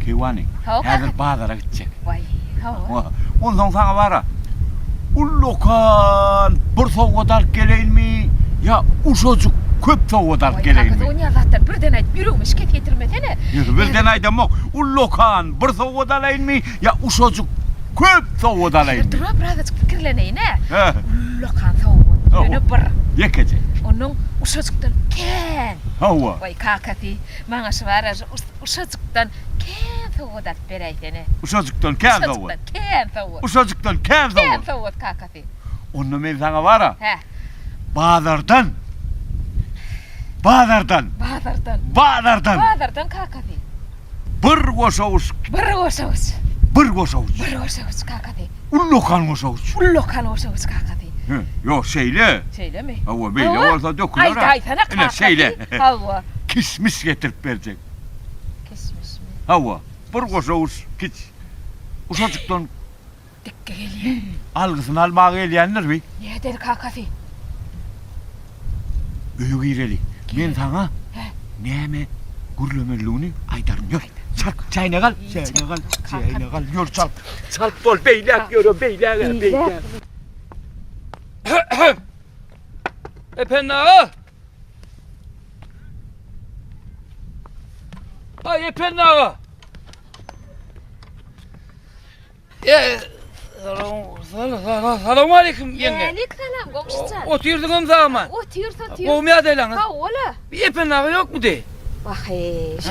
Kevani. Hava Hazır kalk. pazara gidecek. Vay. Hava. Ondan sana var ha. Ullokan bir soğuk alıp geleyim mi? Ya uşacık köp soğuk alıp geleyim mi? O ne zaten birden ayt yürümüş ket getirmesene. Birden aydan yok. Ullokan bir soğuk alayım mı? Ya uşacık köp soğuk alayım mı? Dur biraz fikirleneyin ha. He. Lokan soğuk. Yönü bir. Yekecek. Onun uşacıktan ken. Hava. Vay kakati. Bana şvara uşacıktan ken soğuk alıp bereytene. Uşacıktan ken soğuk. Uşacıktan ken soğuk. Uşacıktan ken Ken soğuk. soğuk kakati. Onu ben sana var ha. He. Bazardan. Bazardan kakati. Bir koşavuş. Bir oşavuç. Bir koşavuç. Bir oşavuç kakati. Ullokan koşavuç. Lokan oşavuç kakati. Yok şeyle. Şeyle mi? Hava böyle olsa dökülür ha. Ay sana Öyle kakati. şeyle. Hava. Kismis getirip verecek. Kesmiş mi? Hava. Bir koşavuç kiç. Uşacıktan Dikke geliyor. algısını almaya geleyenler mi? Ne der kakati? Büyük ireli. Ben sana He. neme gürlemelliğini aydarım. Yor. Çal. Çayına kal. Çayına kal. Yor çal. Çal bol beyler. Yor beyler. Efendim ağa. Ay efendim ağa. Selamun aleyküm yenge. Alik selam komşucan. Oturdum zaman. Otur satıyor. Kovmaya deylanız. Ha ola. Bir efendim ağa yok mu de? Bak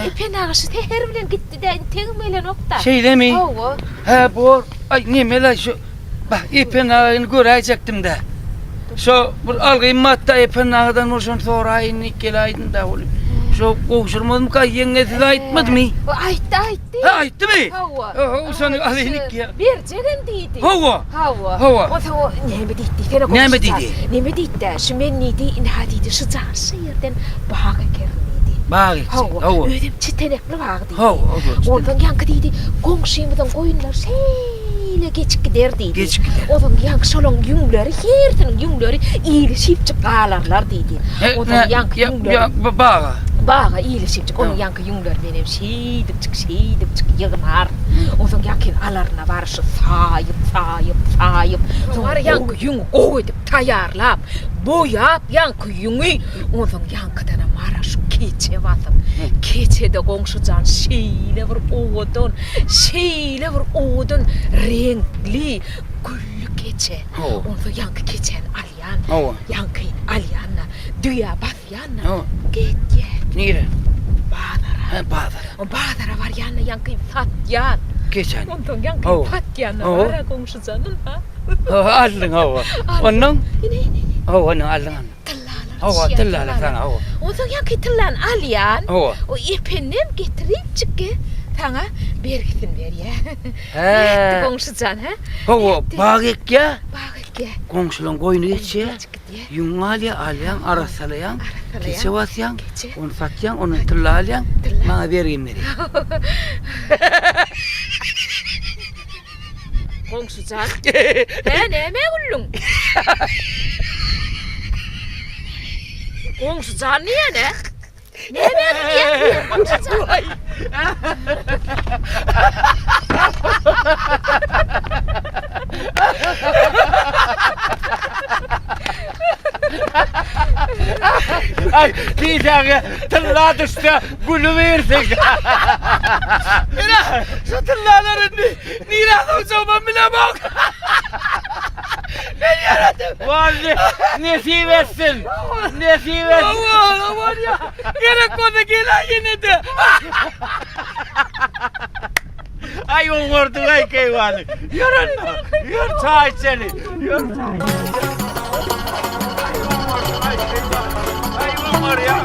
ipen ağaçı teher bilen gitti de tegmeyle nokta. Şey mi? Hava. He bu. Ay ne mela şu. Bak efendim ağını görecektim de. Şu bir algıyım matta efendim ağadan olsun sonra aynı gelaydın da oğlum. Şu kovuşurmadım ka yengesi de aytmadı mı? Ayttı. Ha ayttı mı? Hava. O sana alaynik ya. Bir cegen deydi. Hava. Hava. Hava. O zaman ne mi deydi? Fena Ne mi komşucan. deydi? Ne mi deydi? Şu men neydi? İnha deydi. Şu çarşı yerden bağa kermeydi. Bak Hava. hava. Ödüm çitenekli bağa deydi. Hava. Ondan yankı deydi. Komşuyumdan koyunlar şeyle geçip gider deydi. Geçip gider. Ondan yankı şolong yungları, yertinin yungları iyileşip çık ağlarlar deydi. Ondan yankı yungları. Bağa. Bağa iyileşip çık. Onun yankı yungları benim şeydip çık yığınar. Ondan yankı alarına varışı sayıp. Sonra yankı yungu koyduk tayarlap. Boyap yankı yungu. Ondan yankıdan mara şu keçe vatıp. Keçede komşucan şeyle bir odun renkli güllü keçe. Ondan yankı keçen alyan. Yankı alyanla düya basyanla. Gitye. Nere? Bağdara. He bağda. Bağdara var yanına yankı fatyan. Geçen. Ondan yankı fatyanla var ha komşucanın ha. Aldın hava. Onun? İne. Hava ne aldın? Hava tillala sana hava. Ondan yankı tıllan alyan. Hava. O ipenim getirip çıkı. Sana bir gitsin ver ya. He. Yetti komşucan ha. Hava bağık ya. Bak ya. Komşulan koyunu geçe. Çıkı diye. Yungalya alyan, arasalayan, Arasalayan. keçe vasyan, Keçe. onu satyan, onu tıllalyan, Tıllar. bana vereyim nereye. Komşucan. He ne gullum? Komşucan niye ne? Ne komşucan? Ay diyeceğim tılla düştü gülü versin. Şu tıllaların nirahı uçağıma bile bak. Ben yaradım. Vallahi nesip etsin. Nesip etsin. Aman ya. Gerek kodu gelen yine de. Ay o vurdu ay keyvanı. Yürün. Yürü çay içelim. Yürü çay. Ay o var ya.